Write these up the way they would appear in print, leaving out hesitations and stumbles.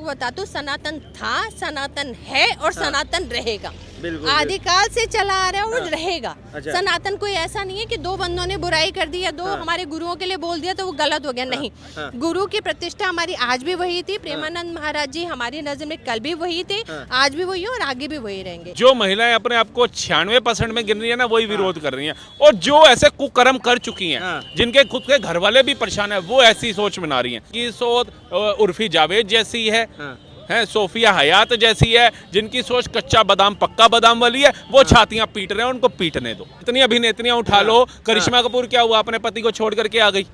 बता तो सनातन था, सनातन है और सनातन रहेगा। बिल्कुल, आदिकाल से चला आ रहा है और रहेगा। अच्छा। सनातन कोई ऐसा नहीं है कि दो बंदों ने बुराई कर दी या दो हमारे गुरुओं के लिए बोल दिया तो वो गलत हो गया। नहीं, गुरु की प्रतिष्ठा हमारी आज भी वही थी। प्रेमानंद महाराज जी हमारी नजर में कल भी वही थे, आज भी वही है और आगे भी वही रहेंगे। जो महिलाएं अपने आप को 96% में गिन रही है ना, वही विरोध कर रही हैं। और जो ऐसे कुकर्म कर चुकी हैं, जिनके खुद के घर वाले भी परेशान है, वो ऐसी सोच बना रही हैं कि सोच उर्फी जावेद जैसी है, सोफिया हयात जैसी है, जिनकी सोच कच्चा बादाम पक्का बादाम वाली है। वो छातियां पीट रहे हैं, उनको पीटने दो। इतनी अभिनेत्रियां उठा लो। करिश्मा कपूर क्या हुआ, अपने पति को छोड़ करके आ गई,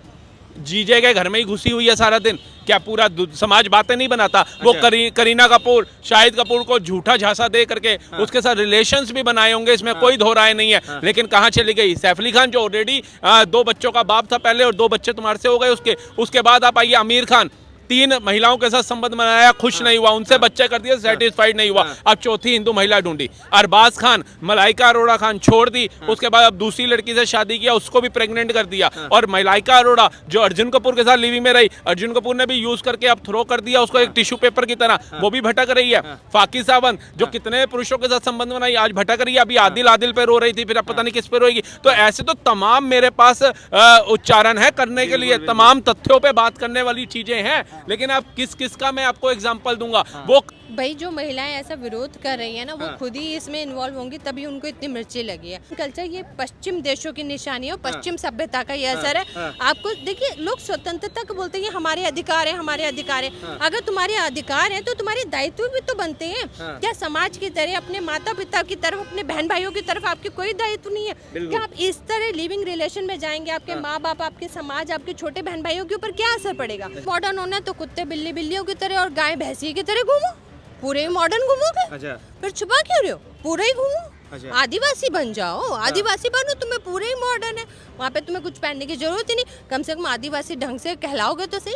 जीजे के घर में ही घुसी हुई है सारा दिन। क्या पूरा समाज बातें नहीं बनाता? वो करीना कपूर, शाहिद कपूर को झूठा झांसा दे करके उसके साथ रिलेशंस भी बनाए होंगे, इसमें कोई दो राय नहीं है। लेकिन कहाँ चली गई सैफ अली खान, जो ऑलरेडी 2 बच्चों का बाप था पहले, और 2 बच्चे तुम्हारे से हो गए उसके बाद आप आइए आमिर खान, 3 महिलाओं के साथ संबंध बनाया, खुश नहीं हुआ, उनसे बच्चे कर दिए, सेटिस्फाइड नहीं हुआ, अब चौथी हिंदू महिला ढूंढी। अरबाज खान, मलाइका अरोड़ा खान छोड़ दी, उसके बाद अब दूसरी लड़की से शादी किया, उसको भी प्रेग्नेंट कर दिया। और मलाइका अरोड़ा जो अर्जुन कपूर के साथ लिविंग में रही, अर्जुन कपूर ने भी यूज करके अब थ्रो कर दिया उसको एक टिश्यू पेपर की तरह, वो भी भटक रही है। फाकी सावंत जो कितने पुरुषों के साथ संबंध बनाई, आज भटक रही है। अभी आदिल पे रो रही थी, फिर अब पता नहीं किस पे रोएगी। तो ऐसे तो तमाम मेरे पास उच्चारण है करने के लिए, तमाम तथ्यों पे बात करने वाली चीजें हैं, लेकिन आप किसका मैं आपको एग्जांपल दूंगा। वो भाई जो महिलाएं ऐसा विरोध कर रही है ना, वो खुद ही इसमें इन्वॉल्व होंगी, तभी उनको इतनी मिर्ची लगी है। कल्चर ये पश्चिम देशों की निशानी है, पश्चिम सभ्यता का ये असर है। आपको देखिए, लोग स्वतंत्रता को बोलते हैं हमारे अधिकार है, हमारे अधिकार है। अगर तुम्हारे अधिकार है तो तुम्हारे दायित्व भी तो बनते हैं। क्या समाज की तरह, अपने माता पिता की तरफ, अपने बहन भाइयों की तरफ आपके कोई दायित्व नहीं है? क्या आप इस तरह लिविंग रिलेशन में जाएंगे? आपके माँ बाप, आपके समाज, आपके छोटे बहन भाइयों के ऊपर क्या असर पड़ेगा? मॉडर्न होना तो कुत्ते बिल्लियों की तरह और गाय भैंसी की तरह घूमो, पूरे ही मॉडर्न घूमोगे। अच्छा। फिर छुपा क्यों रहे हो? पूरे ही घूमो। अच्छा। आदिवासी बन जाओ, आदिवासी बनो, तुम्हें पूरे ही मॉडर्न है, वहाँ पे तुम्हें कुछ पहनने की जरूरत ही नहीं। कम से कम आदिवासी ढंग से कहलाओगे तो सही।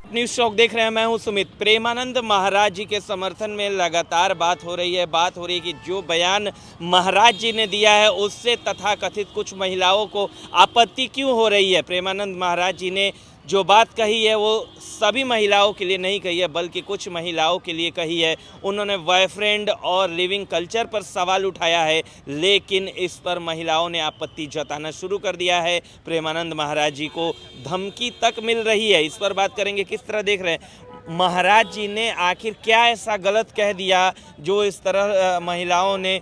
न्यूज़ चौक देख रहे हैं, मैं हूं सुमित। प्रेमानंद महाराज जी के समर्थन में लगातार बात हो रही है कि जो बयान महाराज जी ने दिया है उससे तथाकथित कुछ महिलाओं को आपत्ति क्यों हो रही है। प्रेमानंद महाराज जी ने जो बात कही है वो सभी महिलाओं के लिए नहीं कही है, बल्कि कुछ महिलाओं के लिए कही है। उन्होंने बॉयफ्रेंड और लिविंग कल्चर पर सवाल उठाया है, लेकिन इस पर महिलाओं ने आपत्ति जताना शुरू कर दिया है। प्रेमानंद महाराज जी को धमकी तक मिल रही है। इस पर बात करेंगे, किस तरह देख रहे हैं महाराज जी ने आखिर क्या ऐसा गलत कह दिया जो इस तरह महिलाओं ने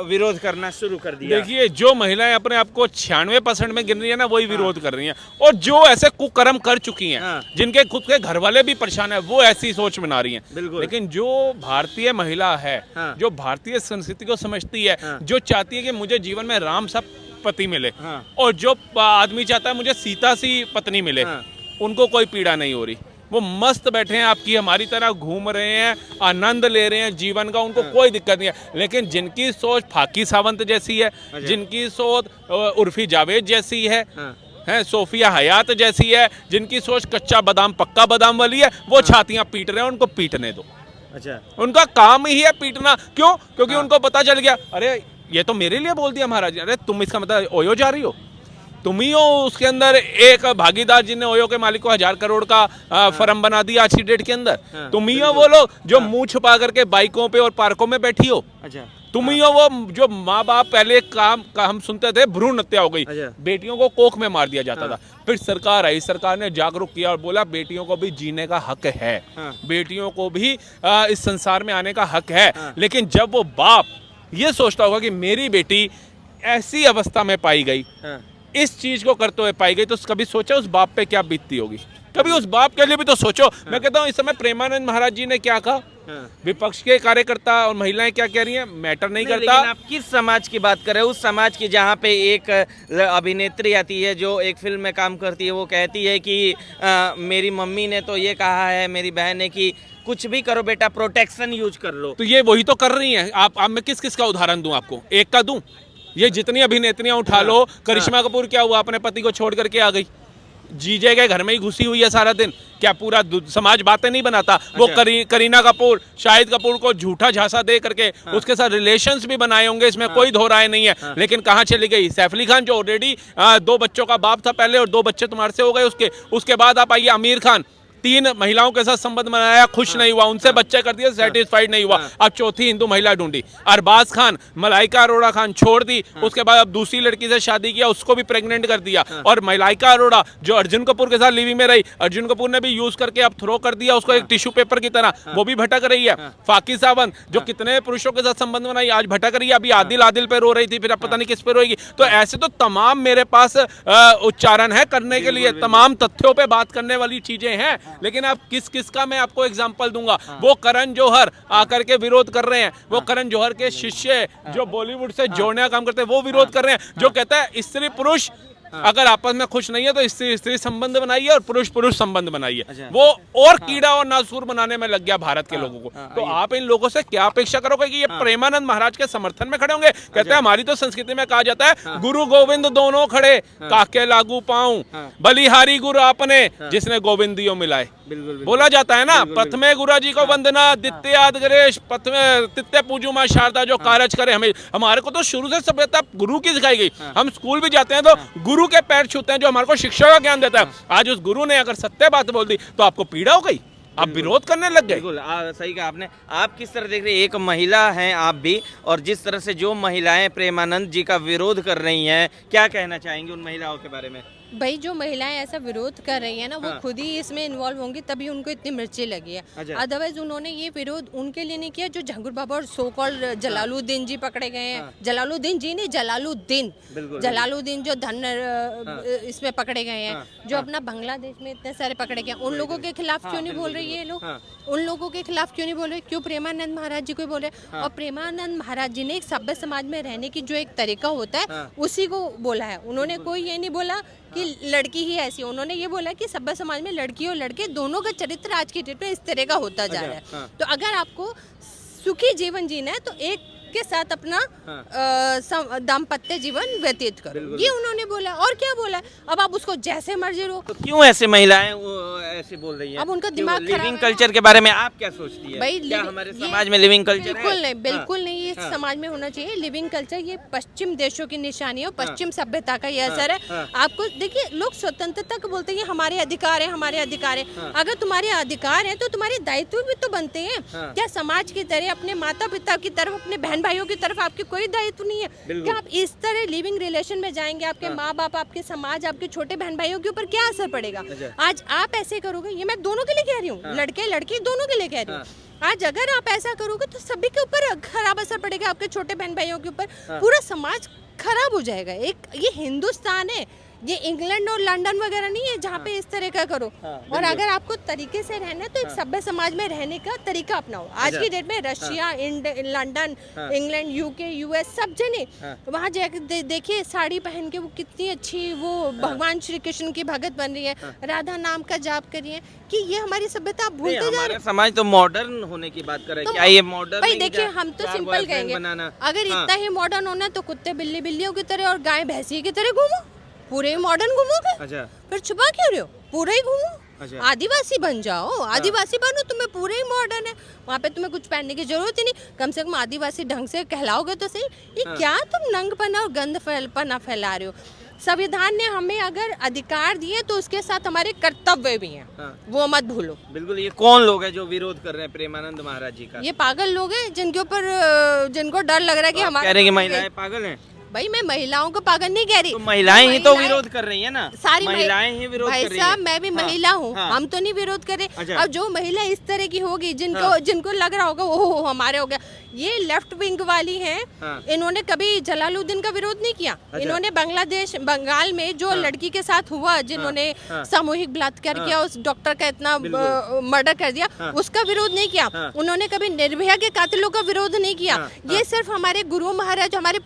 विरोध करना शुरू कर दिया। देखिए, जो महिलाएं अपने आप को 96% में गिन रही है ना, वही विरोध कर रही हैं। और जो ऐसे कुकर्म कर चुकी हैं, जिनके खुद के घर वाले भी परेशान है, वो ऐसी सोच बना रही हैं। लेकिन जो भारतीय महिला है, जो भारतीय संस्कृति को समझती है, जो चाहती है कि मुझे जीवन में राम सा पति मिले, और जो आदमी चाहता है मुझे सीता सी पत्नी मिले, उनको कोई पीड़ा नहीं हो रही। वो मस्त बैठे हैं, आपकी हमारी तरह घूम रहे हैं, आनंद ले रहे हैं जीवन का, उनको कोई दिक्कत नहीं है। लेकिन जिनकी सोच फाकी सावंत जैसी है, जिनकी सोच उर्फी जावेद जैसी है, सोफिया हयात जैसी है, जिनकी सोच कच्चा बादाम पक्का बादाम वाली है, वो छातियां पीट रहे हैं, उनको पीटने दो। अच्छा। उनका काम ही है पीटना। क्यों? क्योंकि उनको पता चल गया, अरे ये तो मेरे लिए बोल दिया महाराज। अरे तुम इसका मतलब ओयो जा रही हो, तुम ही हो उसके अंदर एक भागीदार, जिन्हें ओयो के मालिक को 1000 करोड़ का फर्म बना दिया आज की डेट के अंदर। तुम ही हो वो लोग जो मुंह छुपा करके बाइकों पे और पार्कों में बैठी हो। अच्छा। तुम ही हो वो जो माँ बाप पहले काम का हम सुनते थे, भ्रूण हत्या हो गई, बेटियों को कोख में मार दिया जाता था। फिर सरकार आई, सरकार ने जागरूक किया और बोला बेटियों को भी जीने का हक है, बेटियों को भी इस संसार में आने का हक है। लेकिन जब वो बाप ये सोचता होगा कि मेरी बेटी ऐसी अवस्था में पाई गई, इस चीज को करते हुए पाई गई, तो कभी सोचा उस बाप पे क्या बीतती होगी? कभी उस बाप के लिए भी तो सोचो। मैं कहता हूँ इस समय प्रेमानंद महाराज जी ने क्या कहा, विपक्ष के कार्यकर्ता और महिलाएं क्या कह रही हैं, मैटर नहीं करता। लेकिन आप किस समाज की बात कर रहे हैं? उस समाज की जहाँ पे एक अभिनेत्री आती है जो एक फिल्म में काम करती है, वो कहती है कि मेरी मम्मी ने तो ये कहा है, मेरी बहन ने, कि कुछ भी करो बेटा, प्रोटेक्शन यूज कर लो। तो ये वही तो कर रही हैं। आप मैं किस का उदाहरण दूं आपको? एक का दूं? ये जितनी अभिनेत्रियां उठा लो। करिश्मा कपूर क्या हुआ, अपने पति को छोड़ करके आ गई, जीजे के घर में ही घुसी हुई है सारा दिन। क्या पूरा समाज बातें नहीं बनाता? वो करीना कपूर, शाहिद कपूर को झूठा झांसा दे करके उसके साथ रिलेशंस भी बनाए होंगे, इसमें कोई दो राय नहीं है। लेकिन कहाँ चली गई सैफ अली खान, जो ऑलरेडी 2 बच्चों का बाप था पहले, और 2 बच्चे तुम्हारे से हो गए उसके बाद आप आइए आमिर खान, 3 महिलाओं के साथ संबंध बनाया, खुश नहीं हुआ, उनसे बच्चे कर दिए, सेटिस्फाइड नहीं हुआ, अब चौथी हिंदू महिला ढूंढी। अरबाज खान, मलाइका अरोड़ा खान छोड़ दी, उसके बाद अब दूसरी लड़की से शादी किया, उसको भी प्रेग्नेंट कर दिया। और मलाइका अरोड़ा जो अर्जुन कपूर के साथ लिविंग में रही, अर्जुन कपूर ने भी यूज करके अब थ्रो कर दिया उसको एक टिश्यू पेपर की तरह, वो भी भटक रही है। फाकी सावंत जो कितने पुरुषों के साथ संबंध बनाई, आज भटक रही है। अभी आदिल पे रो रही थी, फिर अब पता नहीं किस पे रोएगी। तो ऐसे तो तमाम मेरे पास उच्चारण है करने के लिए, तमाम तथ्यों पे बात करने वाली चीजें हैं, लेकिन अब किस किस का मैं आपको एग्जांपल दूंगा। वो करण जौहर आकर के विरोध कर रहे हैं, वो करण जौहर के शिष्य जो बॉलीवुड से जोड़ने का काम करते हैं, वो विरोध कर रहे हैं, जो कहता है स्त्री पुरुष अगर आपस में खुश नहीं है तो स्त्री स्त्री संबंध बनाइए और पुरुष पुरुष संबंध बनाइए। वो और कीड़ा और नासूर बनाने में लग गया भारत के लोगों को। तो आप इन लोगों से क्या अपेक्षा करोगे कि ये प्रेमानंद महाराज के समर्थन में खड़े होंगे? कहते हैं हमारी तो संस्कृति में कहा जाता है गुरु गोविंद दोनों खड़े, काके लागू पाऊं, बलिहारी गुरु आपने जिसने गोविंद दियो मिलाए। बोला जाता है ना, प्रथमे गुरु जी को वंदना, द्वितीयाद गणेश, तृतीय पूजू मां शारदा, जो कारज करे हमें। हमारे को तो शुरू से सभ्यता गुरु की सिखाई गई। हम स्कूल भी जाते हैं तो गुरु के पैर छूते हैं, जो हमारे को शिक्षा का ज्ञान देता है। आज उस गुरु ने अगर सत्य बात बोल दी तो आपको पीड़ा हो गई, आप विरोध करने लग गए। बिल्कुल सही कहा आपने। आप किस तरह देख रहे हैं, एक महिला हैं आप भी, और जिस तरह से जो महिलाएं प्रेमानंद जी का विरोध कर रही हैं, क्या कहना चाहेंगे उन महिलाओं के बारे में? भाई जो महिलाएं ऐसा विरोध कर रही है ना, वो खुद ही इसमें इन्वॉल्व होंगी, तभी उनको इतनी मिर्ची लगी है। अदरवाइज उन्होंने ये विरोध उनके लिए नहीं किया जो झंगुर बाबा और सो कॉल्ड जलालुद्दीन जी पकड़े गए हैं। जलालुद्दीन जी नहीं, जलालुद्दीन जो धन इसमें पकड़े गए हैं, जो अपना बांग्लादेश में इतने सारे पकड़े गए, उन लोगों के खिलाफ क्यों नहीं बोल रही है ये लोग? उन लोगों के खिलाफ क्यों नहीं बोल रहे? क्यों प्रेमानंद महाराज जी को बोल रहे? और प्रेमानंद महाराज जी ने एक सभ्य समाज में रहने की जो एक तरीका होता है उसी को बोला है। उन्होंने कोई ये नहीं बोला कि लड़की ही ऐसी, उन्होंने ये बोला कि सभ्य समाज में लड़की और लड़के दोनों का चरित्र आज की डेट में इस तरह का होता जा रहा है। तो अगर आपको सुखी जीवन जीना है तो एक के साथ अपना दाम्पत्य जीवन व्यतीत करो, ये उन्होंने बोला। और क्या बोला? अब आप उसको जैसे मर्जी रो। तो क्यों ऐसे महिलाएं वो ऐसे बोल रही हैं? अब उनका दिमाग खराब है। लिविंग कल्चर के बारे में आप क्या सोचती है? भाई क्या हमारे समाज में लिविंग कल्चर बिल्कुल नहीं, बिल्कुल नहीं, ये समाज में होना चाहिए। लिविंग कल्चर ये पश्चिम देशों की निशानी है, पश्चिम सभ्यता का ये असर है। आपको देखिए, लोग स्वतंत्रता को बोलते हैं हमारे अधिकार है, हमारे अधिकार है। अगर तुम्हारे अधिकार है तो तुम्हारे दायित्व भी तो बनते हैं। क्या समाज की तरह अपने माता पिता की तरफ, अपने बहन भाइयों की तरफ आपके कोई दायित्व नहीं है? क्या आप इस तरह लिविंग रिलेशन में जाएंगे? आपके माँ बाप, आपके समाज, आपके छोटे बहन भाइयों के ऊपर क्या असर पड़ेगा? आज आप ऐसे करोगे, ये मैं दोनों के लिए कह रही हूँ, लड़के लड़की दोनों के लिए कह रही हूँ। आज अगर आप ऐसा करोगे तो सभी के ऊपर खराब असर पड़ेगा, आपके छोटे बहन भाइयों के ऊपर, पूरा समाज खराब हो जाएगा। एक ये हिंदुस्तान है, ये इंग्लैंड और लंदन वगैरह नहीं है जहाँ पे इस तरह का करो। और अगर आपको तरीके से रहना है तो एक सभ्य समाज में रहने का तरीका अपनाओ। आज की डेट में Russia, London, England, UK, US सब जने वहाँ जाकर देखिए साड़ी पहन के वो कितनी अच्छी वो भगवान श्री कृष्ण की भगत बन रही है, राधा नाम का जाप कर रही है। कि ये हमारी सभ्यता आप भूलते जा रहे हैं। समाज तो मॉडर्न होने की बात कर रहे हैं, क्या ये मॉडर्न? भाई देखिए, हम तो सिंपल कहेंगे, अगर इतना ही मॉडर्न होना तो कुत्ते बिल्ली बिल्लियों की तरह और गाय भैंसी की तरह घूमो, पूरे ही मॉडर्न घूमोगे। अच्छा, फिर छुपा क्यों रहे हो? पूरे ही घूमो। अच्छा। आदिवासी बन जाओ, आदिवासी बनो, तुम्हें पूरे ही मॉडर्न है, वहाँ पे तुम्हें कुछ पहनने की जरूरत ही नहीं। कम से कम आदिवासी ढंग से कहलाओगे तो सही। ये क्या तुम नंगपना और गंदपना फैला रहे हो? संविधान ने हमें अगर अधिकार दिए तो उसके साथ हमारे कर्तव्य भी हैं, वो मत भूलो। बिल्कुल। ये कौन लोग हैं जो विरोध कर रहे हैं प्रेमानंद महाराज जी का? ये पागल लोग हैं जिनके ऊपर जिनको डर लग रहा है कि हमारे, कह रहे हैं कि महिलाएं पागल हैं। भाई मैं महिलाओं को पागल नहीं कह रही, तो महिलाएं ही तो विरोध कर रही है ना, सारी महिलाएं ही विरोध कर रही है। भाई साहब, मैं भी महिला हूँ, हम तो नहीं विरोध कर रहे। अब जो महिला इस तरह की होगी, जिनको लग रहा होगा ओह हमारे हो गया, ये लेफ्ट विंग वाली हैं, इन्होंने कभी जलालुद्दीन का विरोध नहीं किया। इन्होंने बंगाल में जो लड़की के साथ हुआ, जिन्होंने सामूहिक बलात्कार किया, उस डॉक्टर का इतना मर्डर कर दिया, उसका विरोध नहीं किया। उन्होंने कभी निर्भया के कातिलों का विरोध नहीं किया। ये सिर्फ हमारे गुरु महाराज, हमारे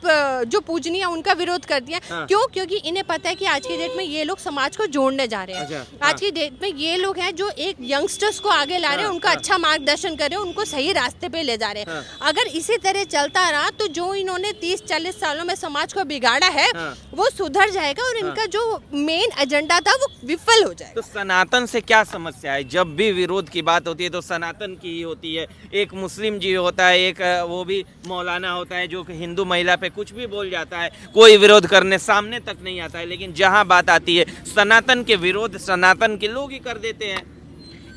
जो पूजनीय, उनका विरोध कर दिया। क्यों? क्योंकि इन्हें पता है कि आज की डेट में ये लोग समाज को जोड़ने जा रहे हैं। आज की डेट में ये लोग हैं जो एक यंगस्टर्स को आगे ला रहे हैं, उनका अच्छा मार्गदर्शन कर रहे हैं, उनको सही रास्ते पे ले जा रहे हैं। अगर इसी तरह चलता रहा तो जो इन्होंने 30-40 सालों में समाज को बिगाड़ा है वो सुधर जाएगा और इनका जो मेन एजेंडा था वो विफल हो जाएगा। तो सनातन से क्या समस्या है? जब भी विरोध की बात होती है तो सनातन की ही होती है। एक मुस्लिम जी होता है, एक वो भी मौलाना होता है जो हिंदू महिला पे कुछ भी बोल जाता है, कोई विरोध करने सामने तक नहीं आता है। लेकिन जहां बात आती है सनातन के विरोध, सनातन के लोग ही कर देते हैं।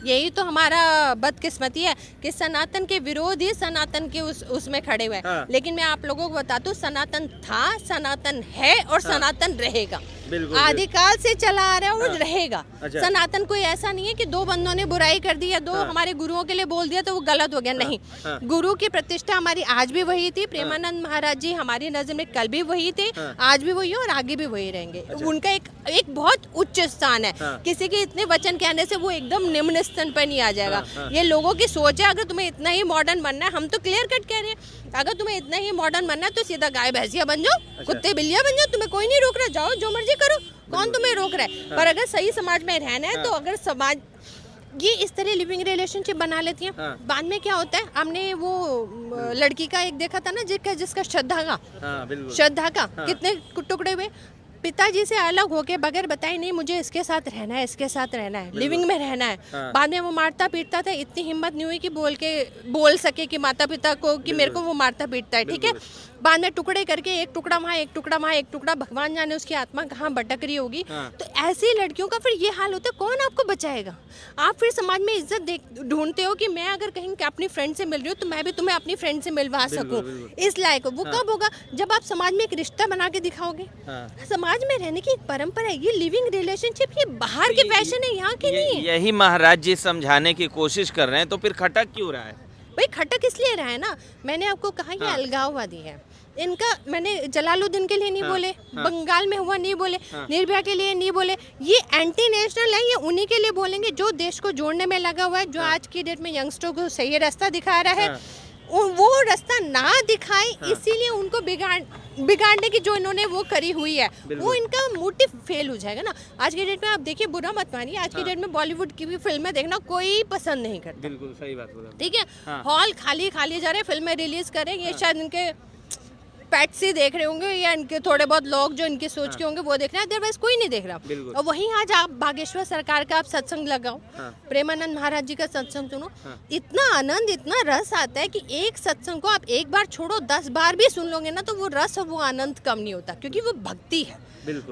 यही तो हमारा बदकिस्मती है कि सनातन के विरोध ही सनातन के उसमें खड़े हुए हैं। लेकिन मैं आप लोगों को बताता हूँ, सनातन था, सनातन है और सनातन रहेगा। आदिकाल से चला आ रहा है और रहेगा। सनातन कोई ऐसा नहीं है कि दो बंदों ने बुराई कर दी या दो हमारे गुरुओं के लिए बोल दिया तो वो गलत हो गया। नहीं, गुरु की प्रतिष्ठा हमारी आज भी वही थी। प्रेमानंद महाराज जी हमारी नजर में कल भी वही थे, आज भी वही है और आगे भी वही रहेंगे। उनका एक बहुत उच्च स्थान है। किसी के इतने वचन कहने से वो एकदम निम्न स्थान पर नहीं आ जाएगा। ये लोगों की सोच है। अगर तुम्हें इतना ही मॉडर्न बनना है, हम तो क्लियर कट कह रहे हैं, अगर तुम्हें इतना ही मॉडर्न बनना है तो सीधा गाय भैंसिया बन जाओ, कुत्ते बिल्लियां बन जाओ, तुम्हें कोई नहीं रोक रहा, जाओ जो मर्जी करो, कौन तुम्हें रोक रहा है। पर अगर सही समाज में रहना है तो अगर समाज ये इस तरह लिविंग रिलेशनशिप बना लेती हैं, बाद में क्या होता है, हमने वो लड़की का एक देखा था ना जिसका श्रद्धा का कितने टुकड़े हुए, पिताजी से अलग होके बगैर बताए नहीं मुझे इसके साथ रहना है, इसके साथ रहना है, लिविंग में रहना है। बाद में वो मारता पीटता था, इतनी हिम्मत नहीं हुई कि बोल सके कि माता पिता को कि मेरे को वो मारता पीटता है, ठीक है। बाद में टुकड़े करके एक टुकड़ा वहाँ, एक टुकड़ा वहाँ, एक टुकड़ा, भगवान जाने उसकी आत्मा कहाँ भटक रही होगी। तो ऐसी लड़कियों का फिर ये हाल होता है, कौन आपको बचाएगा। आप फिर समाज में इज्जत ढूंढते हो कि मैं अगर कहीं अपनी फ्रेंड से मिल रही हूँ तो मैं भी तुम्हें अपनी फ्रेंड से मिलवा सकूँ, इस लायक हो। वो कब होगा, जब आप समाज में एक रिश्ता बना के दिखाओगे। समाज में रहने की एक परंपरा है, ये लिविंग रिलेशनशिप, ये बाहर के फैशन है, यहाँ के नहीं है। यही महाराज जी समझाने की कोशिश कर रहे हैं, तो फिर खटक क्यों रहा है भाई? खटक इसलिए रहा है ना, मैंने आपको कहा ये अलगाववादी है। इनका मैंने जलालुद्दीन के लिए नहीं बोले, बंगाल में हुआ नहीं बोले, निर्भया के लिए नहीं बोले, ये एंटी नेशनल है, ये उन्हीं के लिए बोलेंगे जो देश को जोड़ने में लगा हुआ है, जो आज की डेट में यंगस्टर को सही रास्ता दिखा रहा है। वो रास्ता ना दिखाए, इसीलिए उनको बिगाड़ने की जो इन्होंने वो करी हुई है, वो इनका मोटिव फेल हो जाएगा ना। आज की डेट में आप देखिए, बुरा मत मानिए, आज की डेट में बॉलीवुड की भी फिल्में देखना कोई पसंद नहीं करता। बिल्कुल सही बात बोला, ठीक है। हॉल खाली जा रहे, फिल्में रिलीज करें, ये शायद इनके पैट्स ही देख रहे होंगे या इनके थोड़े बहुत लोग जो इनकी सोच के होंगे वो देख रहे हैं, अदरवाइज कोई नहीं देख रहा। और वहीं आज आप बागेश्वर सरकार का आप सत्संग लगाओ, प्रेमानंद महाराज जी का सत्संग सुनो, इतना आनंद, इतना रस आता है कि एक सत्संग को आप एक बार छोड़ो 10 बार भी सुन लोगे ना तो वो रस और वो आनंद कम नहीं होता, क्योंकि वो भक्ति है।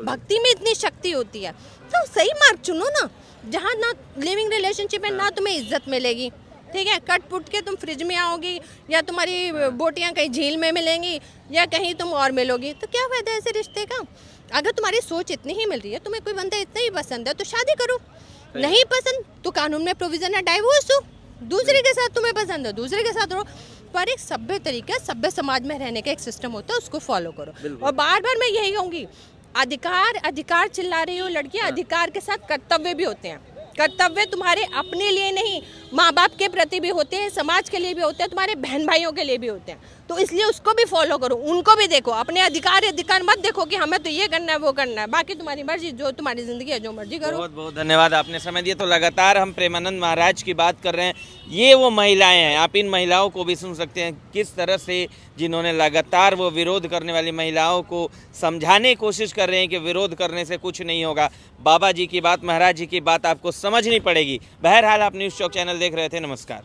भक्ति में इतनी शक्ति होती है। तो सही मार्ग चुनो ना, जहाँ ना लिविंग रिलेशनशिप में ना तुम्हें इज्जत मिलेगी, ठीक है, कट पुट के तुम फ्रिज में आओगी या तुम्हारी बोटियां कहीं झील में मिलेंगी या कहीं तुम और मिलोगी, तो क्या फायदा ऐसे रिश्ते का। अगर तुम्हारी सोच इतनी ही मिल रही है, तुम्हें कोई बंदा इतना ही पसंद है तो शादी करो, नहीं पसंद तो कानून में प्रोविजन है, डाइवोर्स दो, दूसरे के साथ तुम्हें पसंद है दूसरे के साथ रहो। पर एक सभ्य तरीका, सभ्य समाज में रहने का एक सिस्टम होता है, उसको फॉलो करो। और बार बार मैं यही कहूँगी, अधिकार चिल्ला रही हो लड़कियाँ, अधिकार के साथ कर्तव्य भी होते हैं। कर्तव्य तुम्हारे अपने लिए नहीं, माँ बाप के प्रति भी होते हैं, समाज के लिए भी होते हैं, तुम्हारे बहन भाइयों के लिए भी होते हैं। तो इसलिए उसको भी फॉलो करो, उनको भी देखो, अपने अधिकार मत देखो कि हमें तो ये करना है वो करना है, बाकी तुम्हारी मर्जी, जो तुम्हारी जिंदगी है जो मर्जी करो। बहुत बहुत धन्यवाद, आपने समय दिया। तो लगातार हम प्रेमानंद महाराज की बात कर रहे हैं, ये वो महिलाएं हैं, आप इन महिलाओं को भी सुन सकते हैं किस तरह से जिन्होंने लगातार वो विरोध करने वाली महिलाओं को समझाने की कोशिश कर रहे हैं कि विरोध करने से कुछ नहीं होगा। बाबा जी की बात, महाराज जी की बात आपको समझनी पड़ेगी। बहरहाल आप न्यूज़ चौक चैनल देख रहे थे, नमस्कार।